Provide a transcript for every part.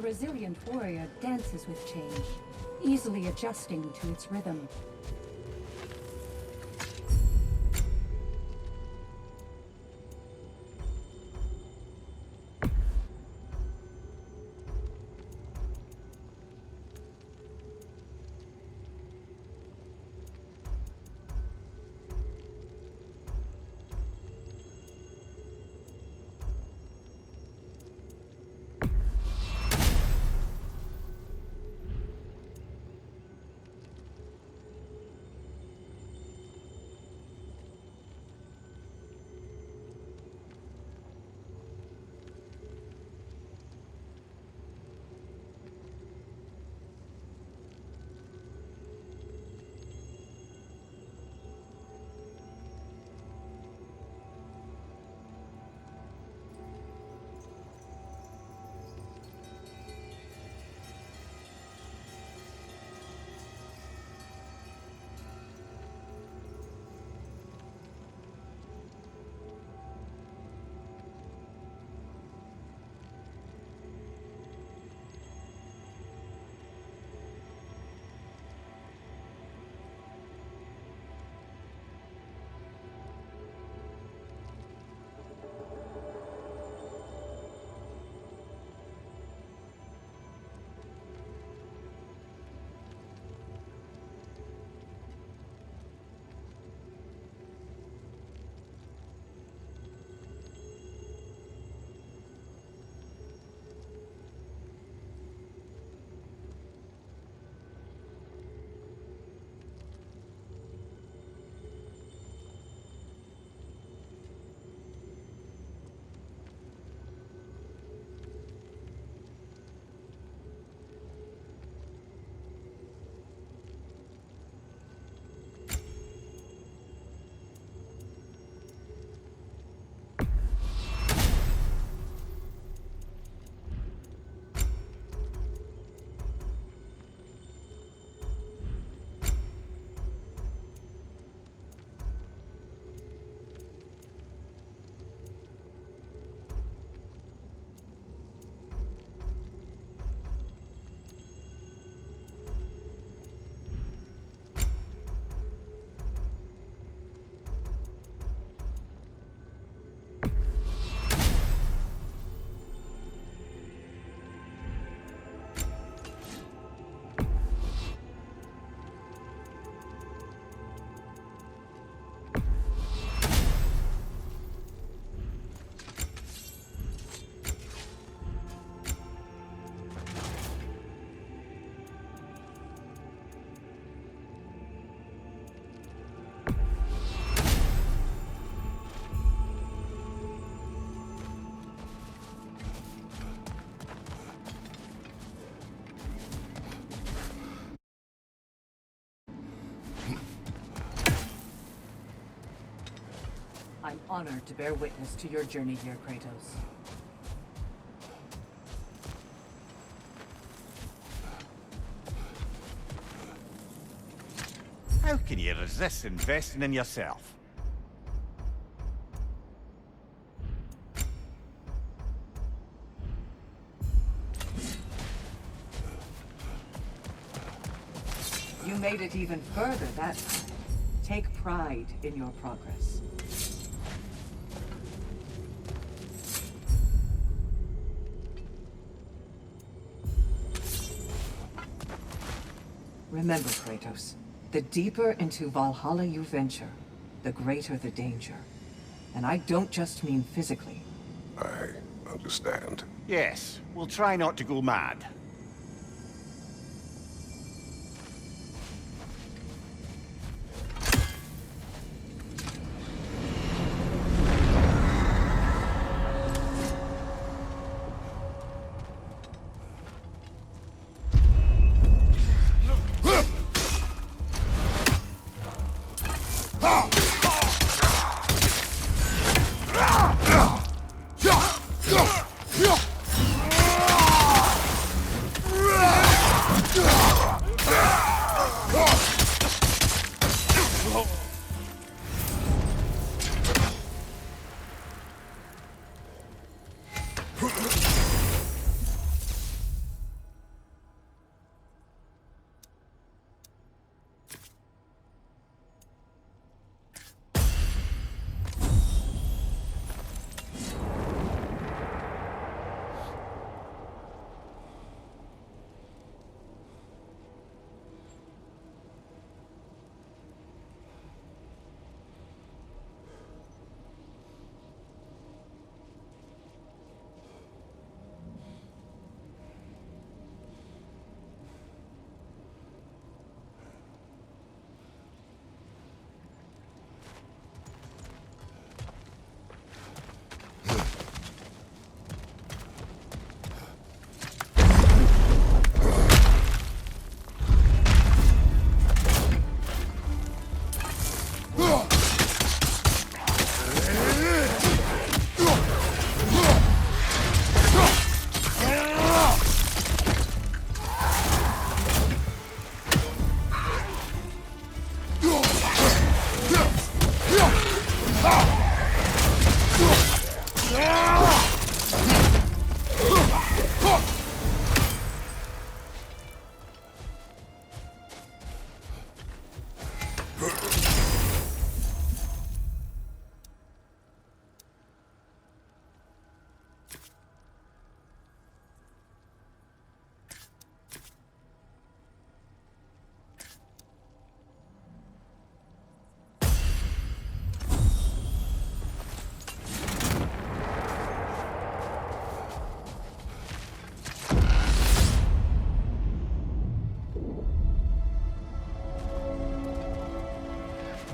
The resilient warrior dances with change, easily adjusting to its rhythm. I'm honored to bear witness to your journey here, Kratos. How can you resist investing in yourself? You made it even further that time. Take pride in your progress. Remember, Kratos, the deeper into Valhalla you venture, the greater the danger. And I don't just mean physically. I understand. Yes, we'll try not to go mad.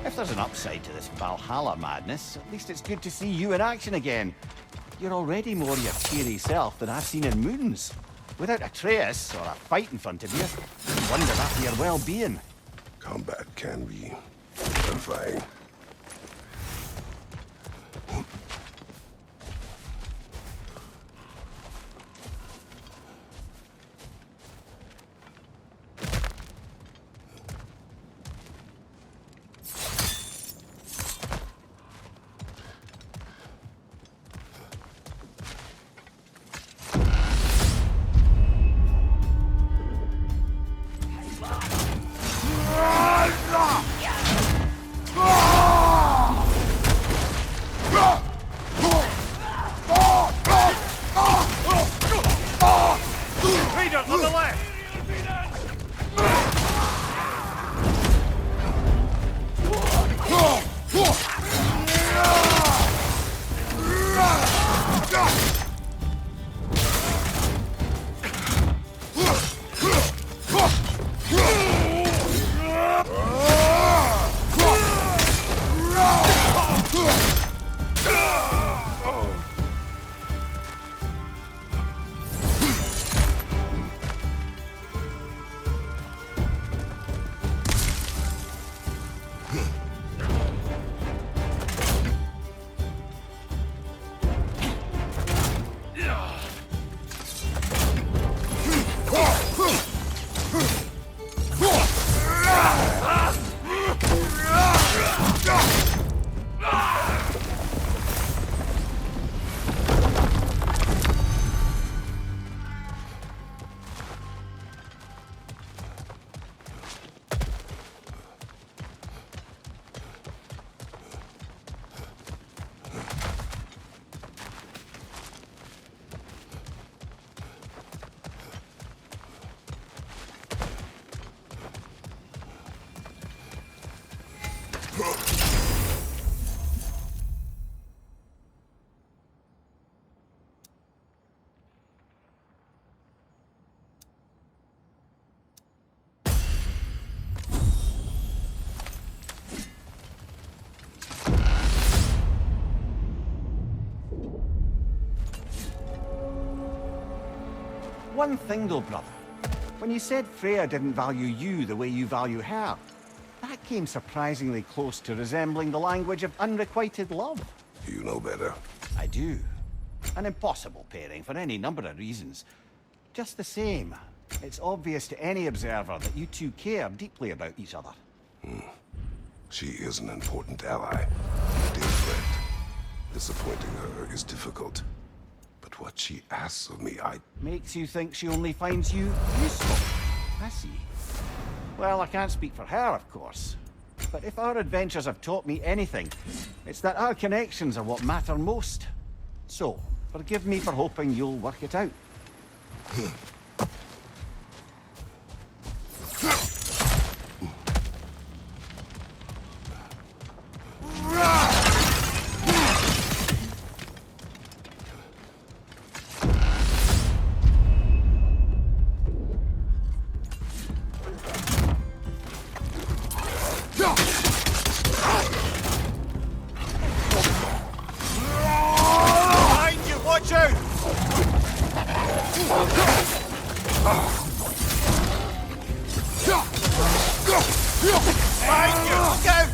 If there's an upside to this Valhalla madness, at least it's good to see you in action again. You're already more your cheery self than I've seen in moons. Without Atreus or a fight in front of you, I wonder after your well-being. Combat can be terrifying. Leader on the left! One thing though, brother. When you said Freya didn't value you the way you value her, that came surprisingly close to resembling the language of unrequited love. You know better. I do. An impossible pairing for any number of reasons. Just the same, it's obvious to any observer that you two care deeply about each other. She is an important ally, a dear friend. Disappointing her is difficult. But what she asks of me, Makes you think she only finds you useful. I see. Well, I can't speak for her, of course. But if our adventures have taught me anything, it's that our connections are what matter most. So, forgive me for hoping you'll work it out. Behind you, watch out! Behind you, look out!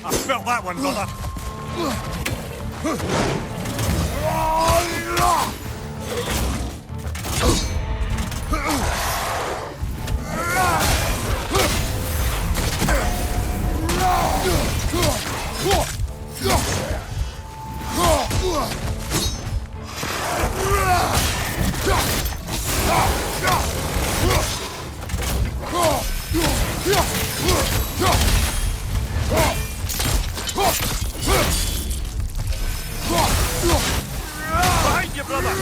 I felt that one, brother. Behind you, brother!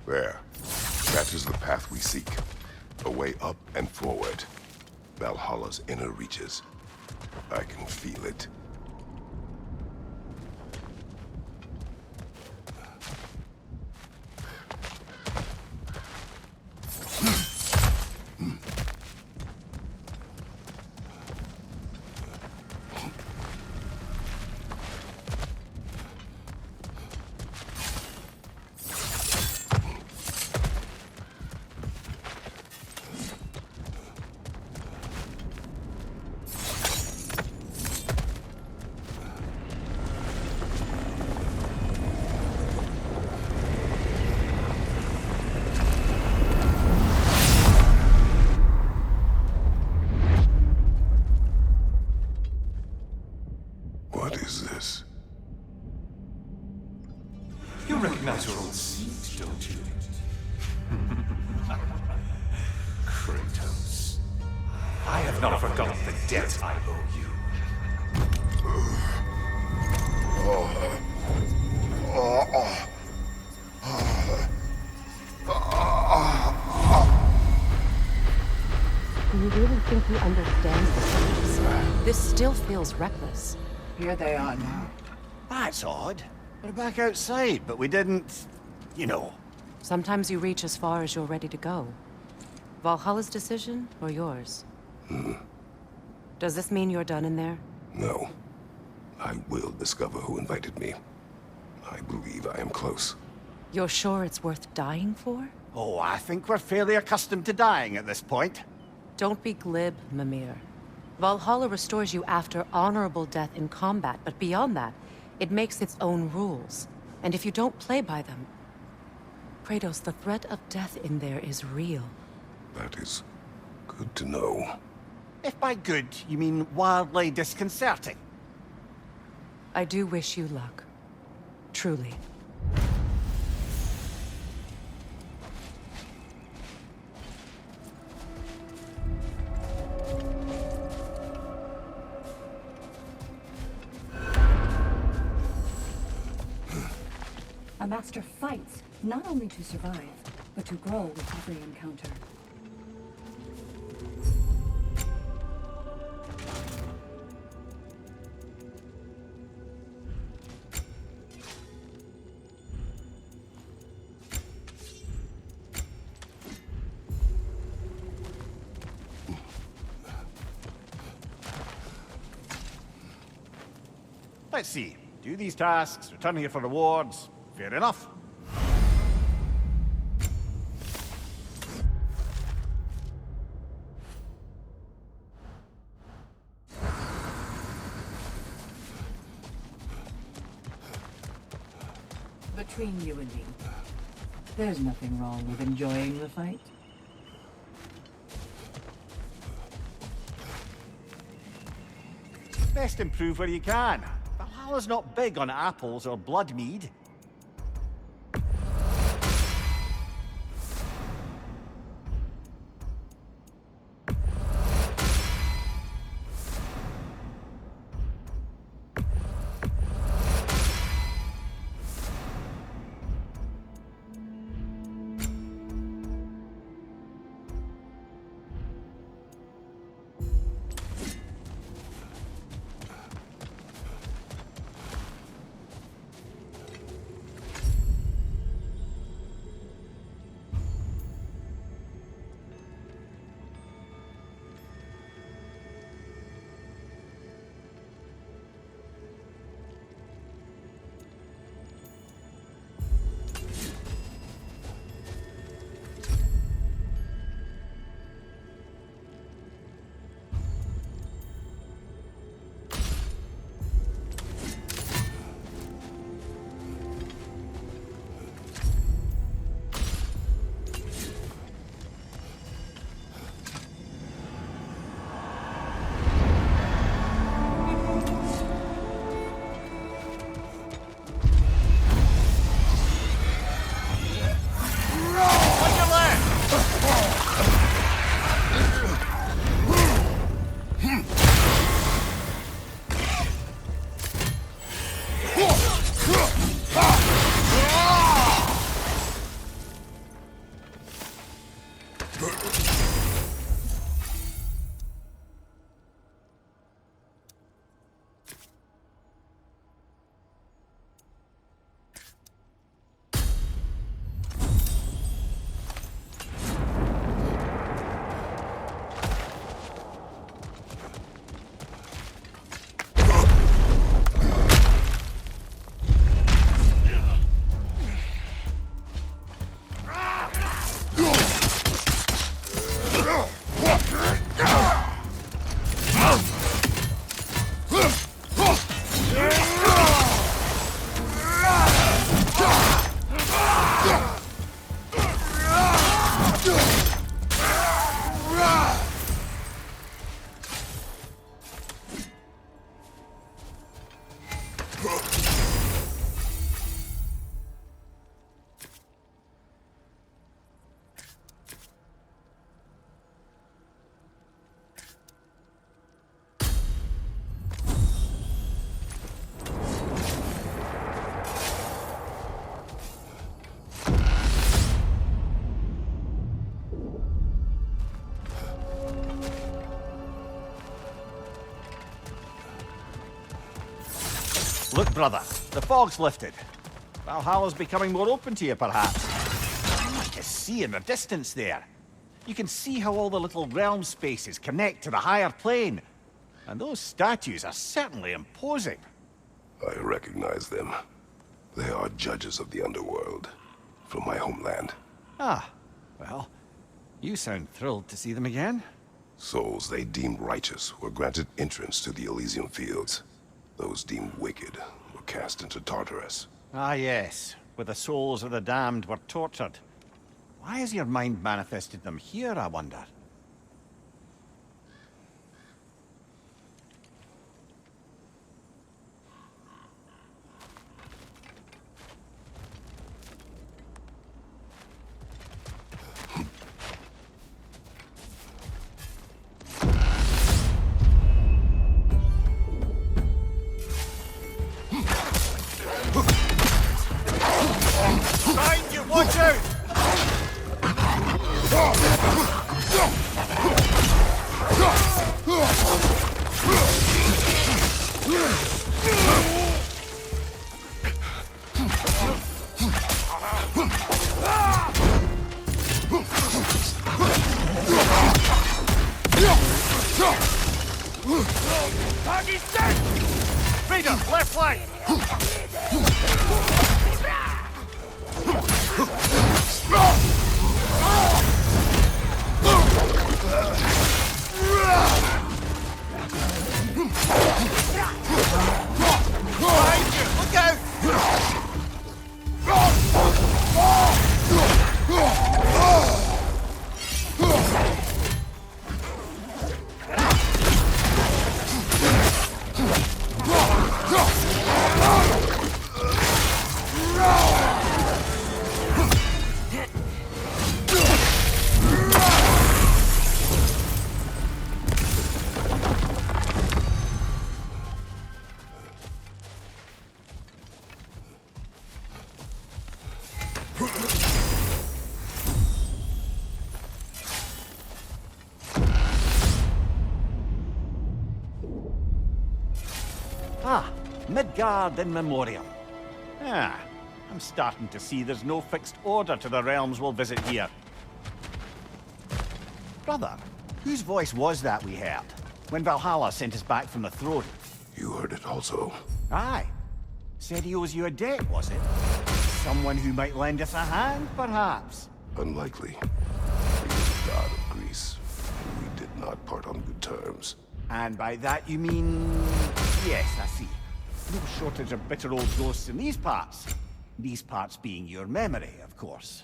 There. That is the path we seek. A way up and forward. Valhalla's inner reaches. I can feel it. What is this? You recognize your old seat, don't you? Kratos. I have not forgotten the debt I owe you. Do you really think you understand this? This still feels reckless. Here they are now. That's odd. We're back outside, but we didn't... you know. Sometimes you reach as far as you're ready to go. Valhalla's decision, or yours? Does this mean you're done in there? No. I will discover who invited me. I believe I am close. You're sure it's worth dying for? Oh, I think we're fairly accustomed to dying at this point. Don't be glib, Mimir. Valhalla restores you after honorable death in combat, but beyond that, it makes its own rules. And if you don't play by them... Kratos, the threat of death in there is real. That is good to know. If by good, you mean wildly disconcerting. I do wish you luck. Truly. A master fights, not only to survive, but to grow with every encounter. Let's see. Do these tasks, return here for rewards. Fair enough. between you and me, there's nothing wrong with enjoying the fight. Best improve where you can. Valhalla's not big on apples or blood mead. Look, brother, the fog's lifted. Valhalla's becoming more open to you, perhaps. I can see in the distance there. You can see how all the little realm spaces connect to the higher plane. And those statues are certainly imposing. I recognize them. They are judges of the underworld, from my homeland. Ah, well, you sound thrilled to see them again. Souls they deemed righteous were granted entrance to the Elysian Fields. Those deemed wicked were cast into Tartarus. Ah, yes, where the souls of the damned were tortured. Why has your mind manifested them here, I wonder? Behind you, watch out! Target's dead! Raider, left flank! Behind you! Look out! Ah, Midgard in Memoriam. Ah, I'm starting to see there's no fixed order to the realms we'll visit here. Brother, whose voice was that we heard when Valhalla sent us back from the throne? You heard it also. Aye. Said he owes you a debt, was it? Someone who might lend us a hand, perhaps? Unlikely. He was the god of Greece. We did not part on good terms. And by that you mean... Yes, I see. No shortage of bitter old ghosts in these parts. These parts being your memory, of course.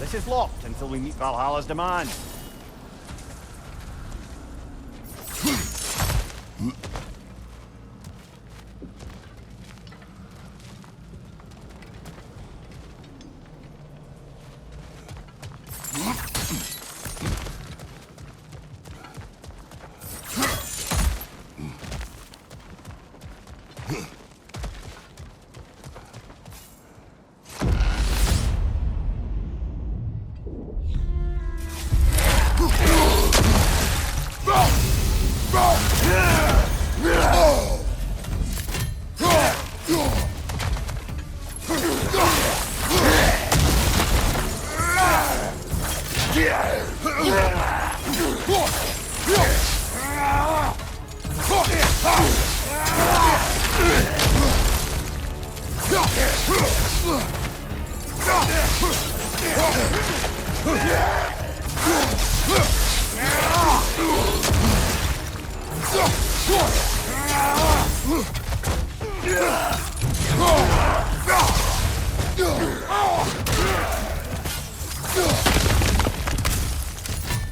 This is locked until we meet Valhalla's demand.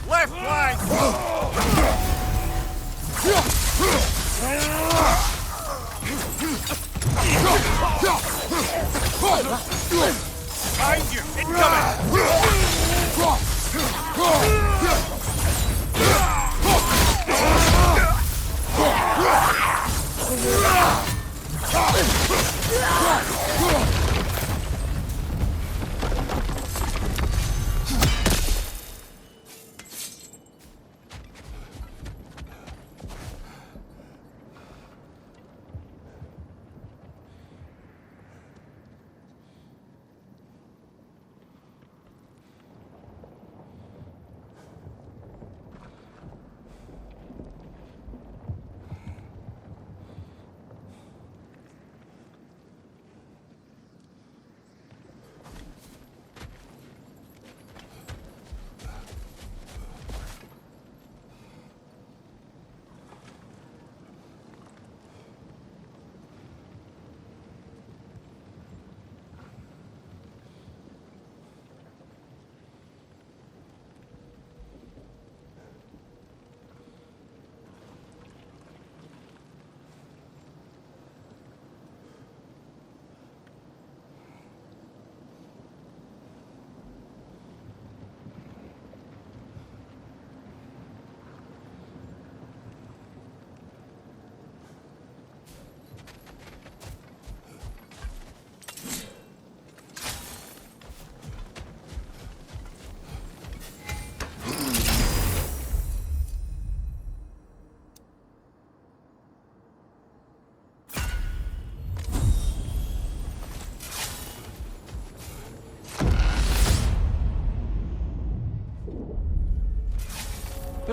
Left flank! Behind you!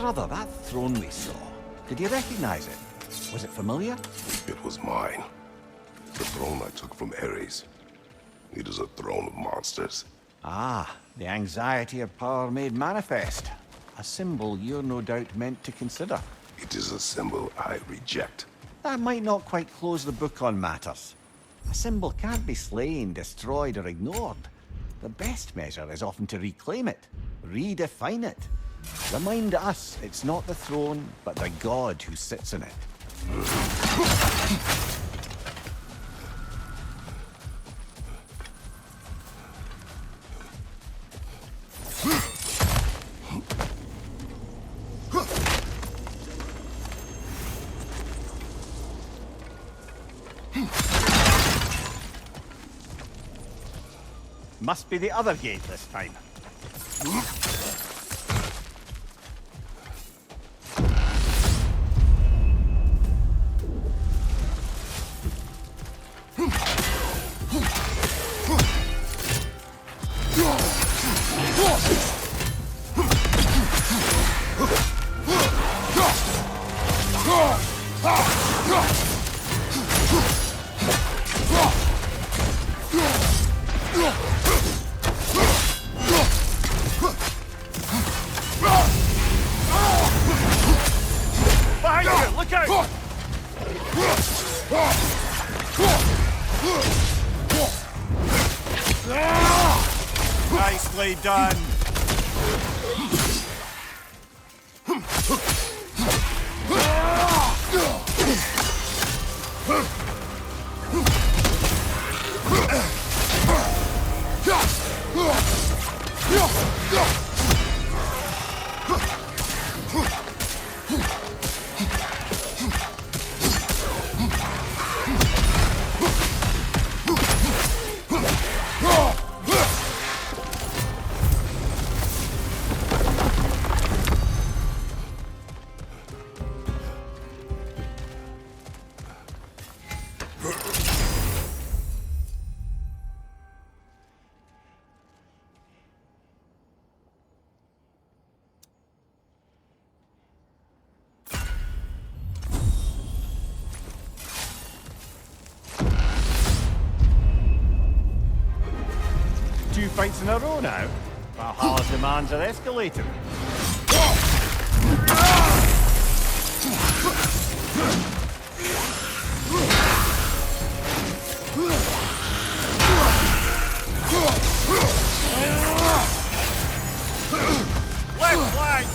Brother, that throne we saw, did you recognize it? Was it familiar? It was mine. The throne I took from Ares. It is a throne of monsters. Ah, the anxiety of power made manifest. A symbol you're no doubt meant to consider. It is a symbol I reject. That might not quite close the book on matters. A symbol can't be slain, destroyed, or ignored. The best measure is often to reclaim it, redefine it. Remind us it's not the throne, but the god who sits in it. Must be the other gate this time. Behind you! Look out! Nicely done. Two fights in a row now. Valhalla's demands are escalating. Left flank!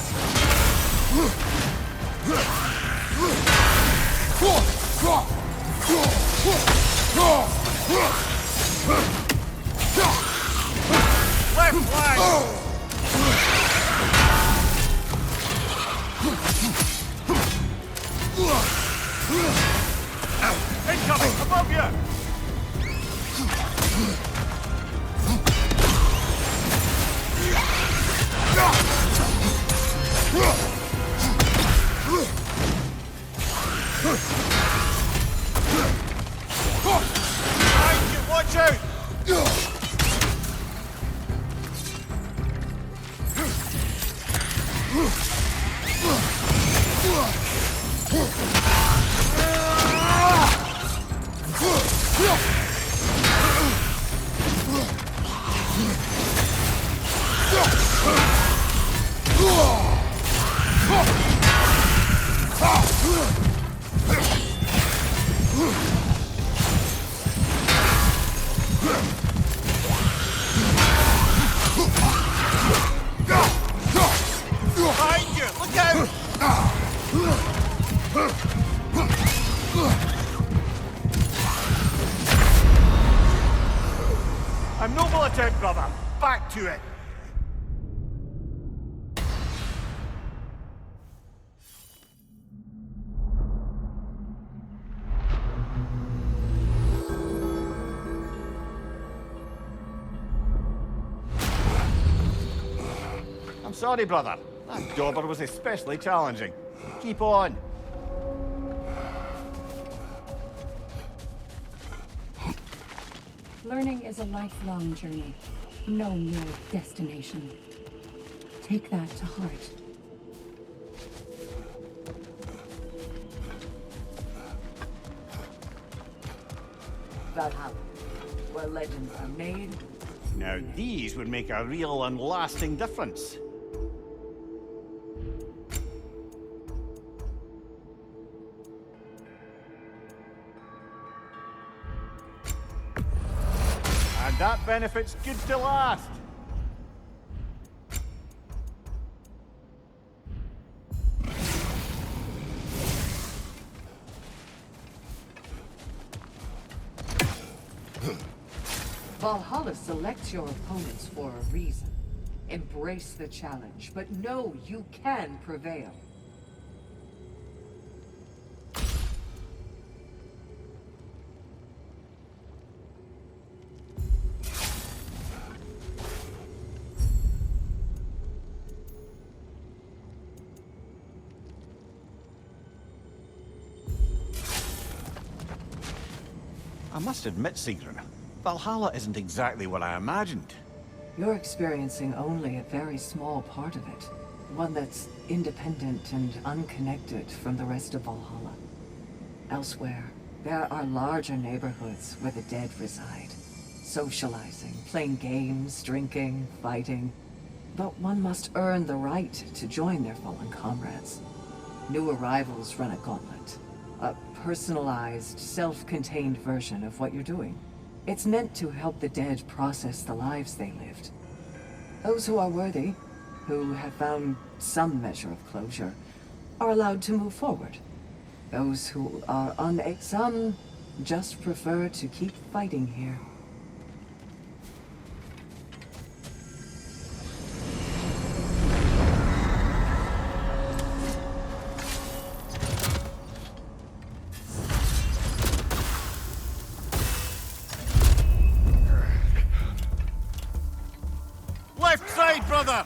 Left flank! Incoming! Above you! Watch out! Behind you! Look out! A noble attempt, brother. Back to it. I'm sorry, brother. That dauber was especially challenging. Keep on. Learning is a lifelong journey, no mere destination. Take that to heart. Valhalla, where legends are made. Now these would make a real and lasting difference. And that benefit's good to last. Valhalla selects your opponents for a reason. Embrace the challenge, but know you can prevail. I must admit, Sigrun, Valhalla isn't exactly what I imagined. You're experiencing only a very small part of it. One that's independent and unconnected from the rest of Valhalla. Elsewhere, there are larger neighborhoods where the dead reside. Socializing, playing games, drinking, fighting. But one must earn the right to join their fallen comrades. New arrivals run a gauntlet. A personalized, self-contained version of what you're doing. It's meant to help the dead process the lives they lived. Those who are worthy, who have found some measure of closure, are allowed to move forward. Those who are some just prefer to keep fighting here. Left side, brother!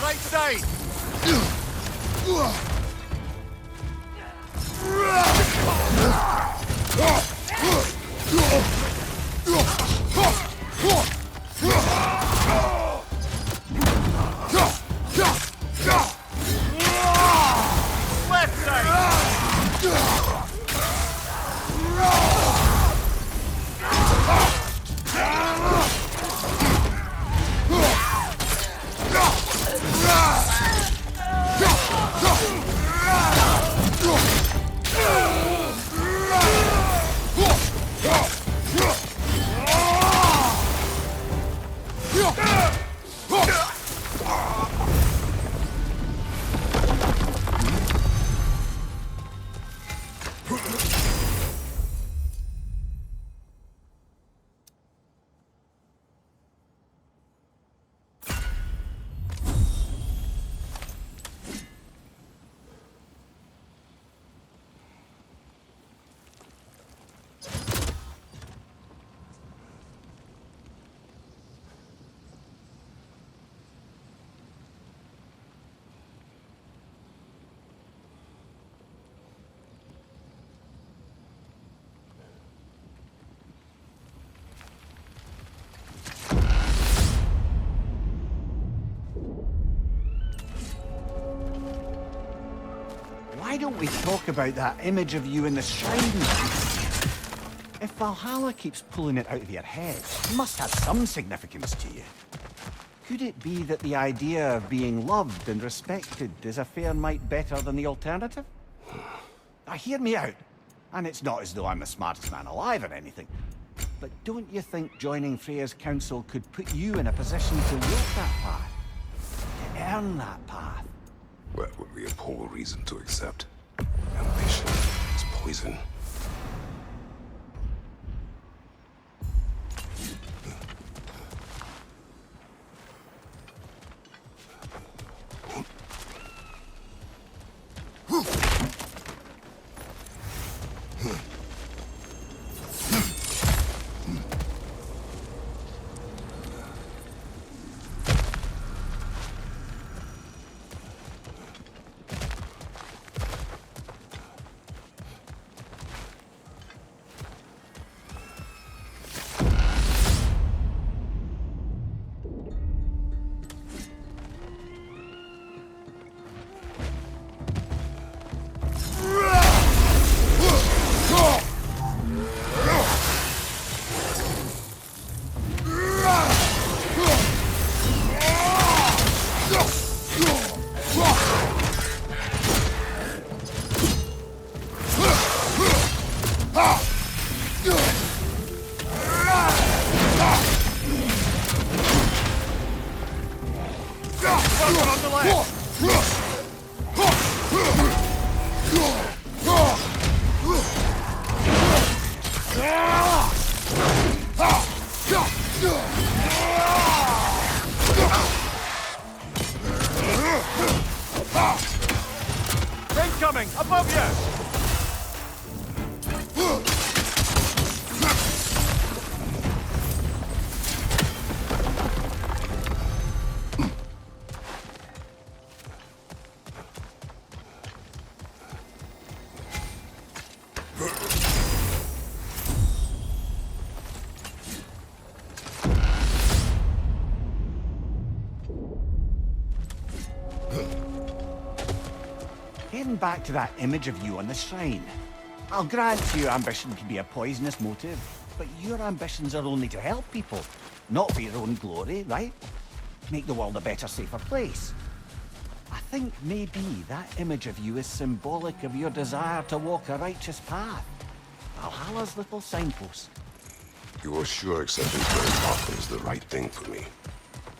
Right side! Left side! why don't we talk about that image of you in the shrine? If Valhalla keeps pulling it out of your head, it must have some significance to you. Could it be that the idea of being loved and respected is a fair mite better than the alternative? Now, hear me out. And it's not as though I'm the smartest man alive or anything. But don't you think joining Freya's council could put you in a position to walk that path? To earn that path? That would be a poor reason to accept. Ambition is poison. Incoming! Above you! Getting back to that image of you on the shrine. I'll grant you ambition can be a poisonous motive, but your ambitions are only to help people, not for your own glory, right? Make the world a better, safer place. I think maybe that image of you is symbolic of your desire to walk a righteous path. Valhalla's little signpost. You are sure accepting Fair's offer is the right thing for me?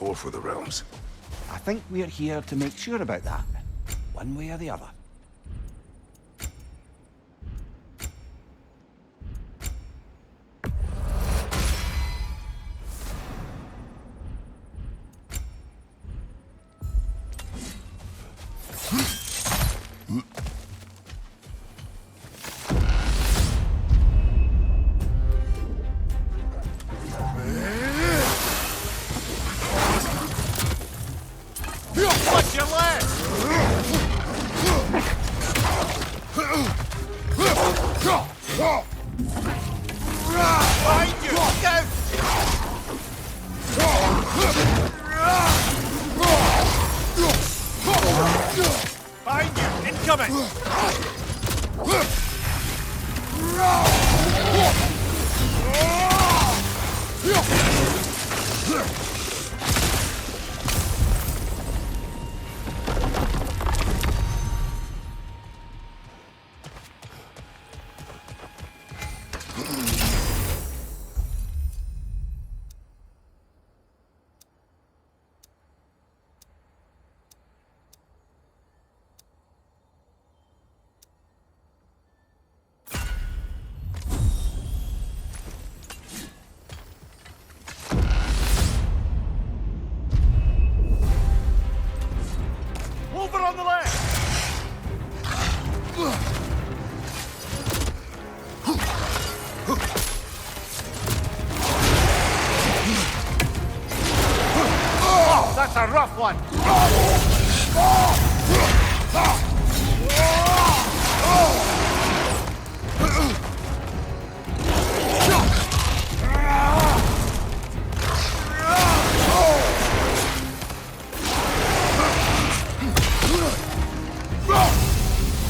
Or for the realms? I think we're here to make sure about that, one way or the other. Watch your leg! Behind you! Look out! Behind you! Incoming! Over on the left! Oh, that's a rough one!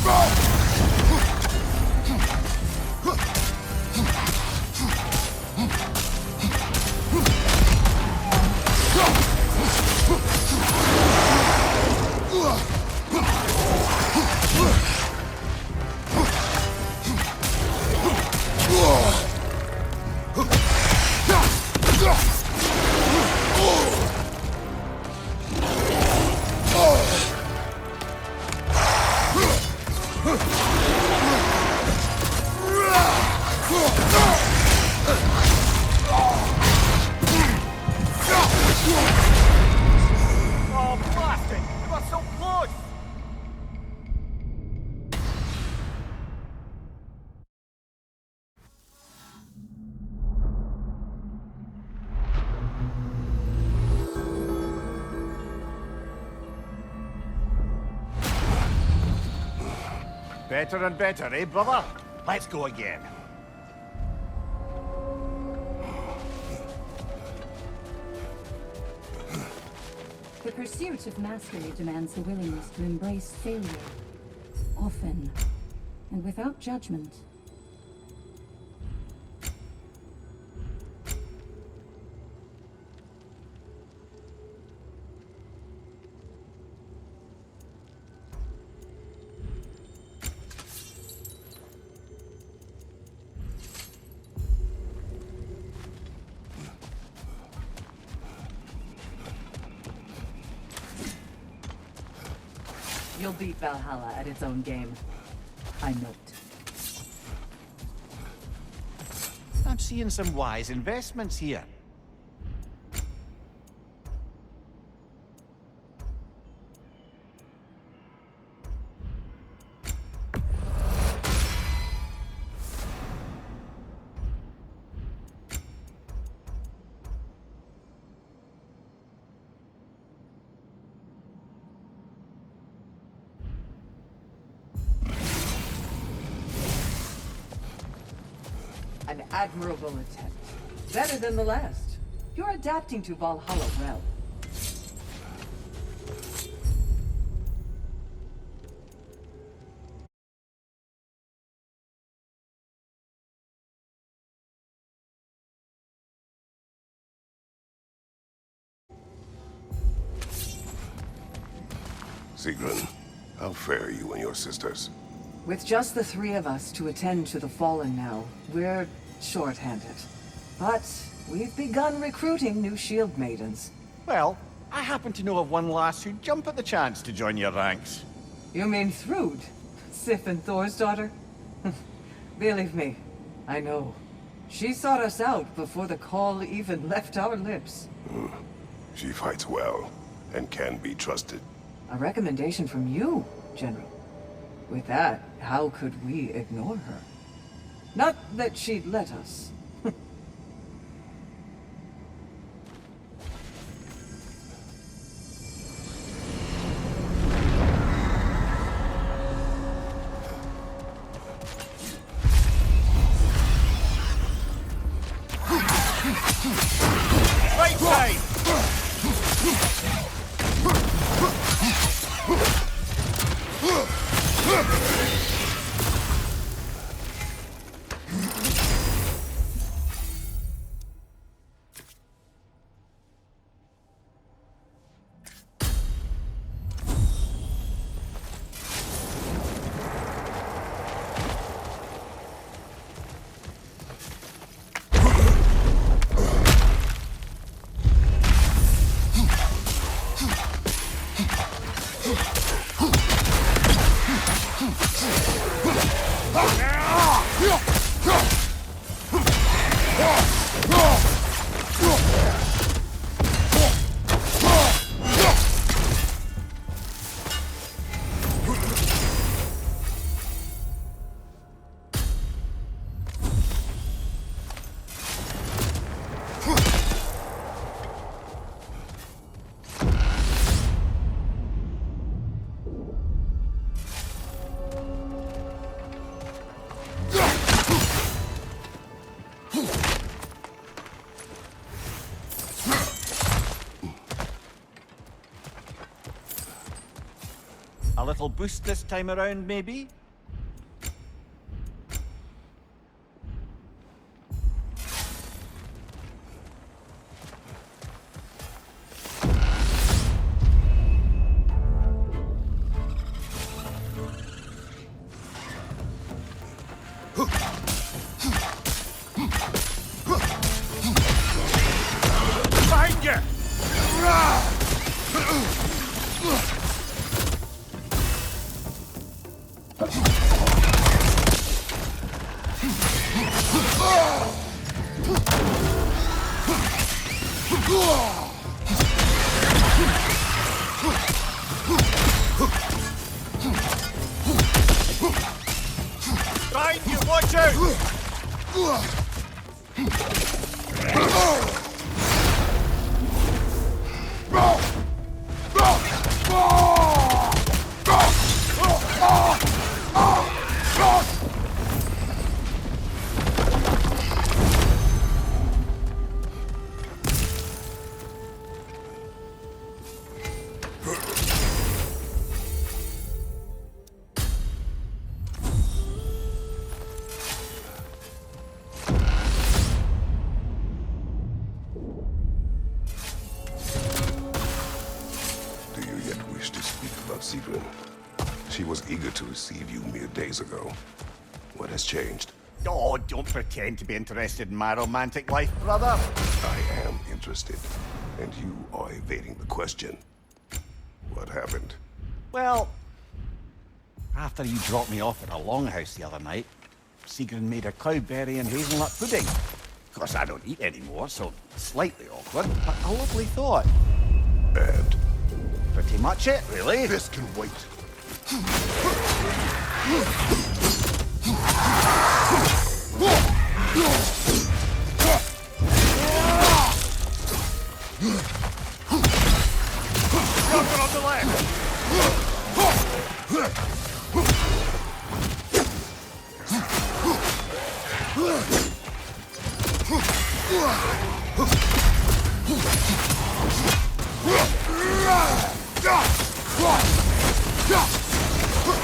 Go! Oh, blast it! We were so close! Better and better, eh, brother? Let's go again. The pursuit of mastery demands the willingness to embrace failure. Often, and without judgment. You'll beat Valhalla at its own game. I note. I'm seeing some wise investments here. An admirable attempt. Better than the last. You're adapting to Valhalla well. Sigrun, how fare you and your sisters? With just the three of us to attend to the fallen now, we're short-handed. But we've begun recruiting new shield maidens. Well, I happen to know of one lass who'd jump at the chance to join your ranks. You mean Thrud? Sif and Thor's daughter? Believe me, I know. She sought us out before the call even left our lips. She fights well, and can be trusted. A recommendation from you, General. With that, how could we ignore her? Not that she'd let us. Right side! A little boost this time around, maybe? Behind you, watch out! Do you yet wish to speak about Sigrun? She was eager to receive you mere days ago. What has changed? Oh, don't pretend to be interested in my romantic life, brother. I am interested, and you are evading the question. What happened? Well, after you dropped me off at a longhouse the other night, Sigrun made a cloudberry and hazelnut pudding. Of course, I don't eat anymore, so slightly awkward, but a lovely thought. And Pretty much it, really. this can wait. Joker on the left!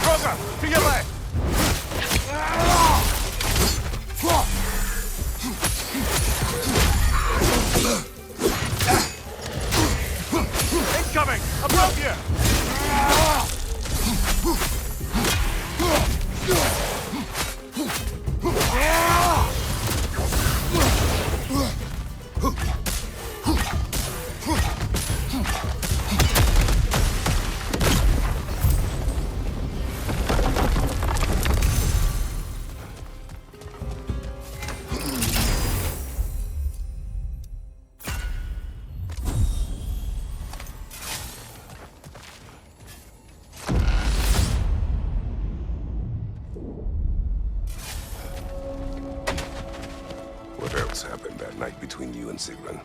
Joker, to your left! Incoming! Above you! What else happened that night between you and Sigrun?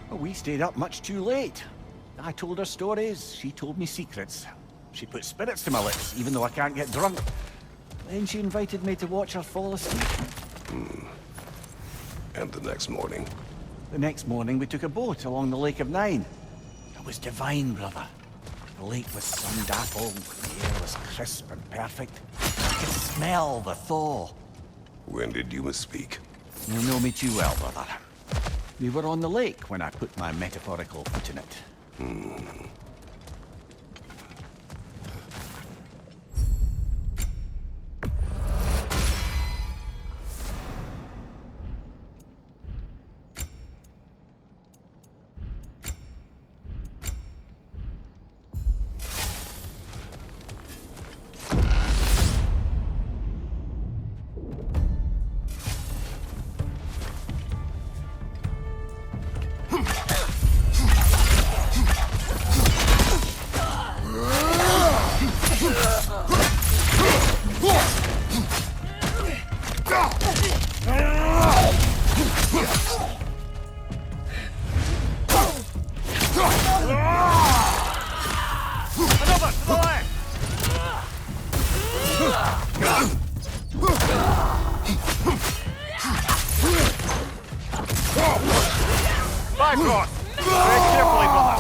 Well, we stayed up much too late. I told her stories, she told me secrets. She put spirits to my lips, even though I can't get drunk. Then she invited me to watch her fall asleep. And the next morning? The next morning, we took a boat along the Lake of Nine. It was divine, brother. The lake was sun-dappled, the air was crisp and perfect. I could smell the thaw. When did you misspeak? You know me too well, brother. We were on the lake when I put my metaphorical foot in it. Another to the left! Bifrost! Very carefully, brother.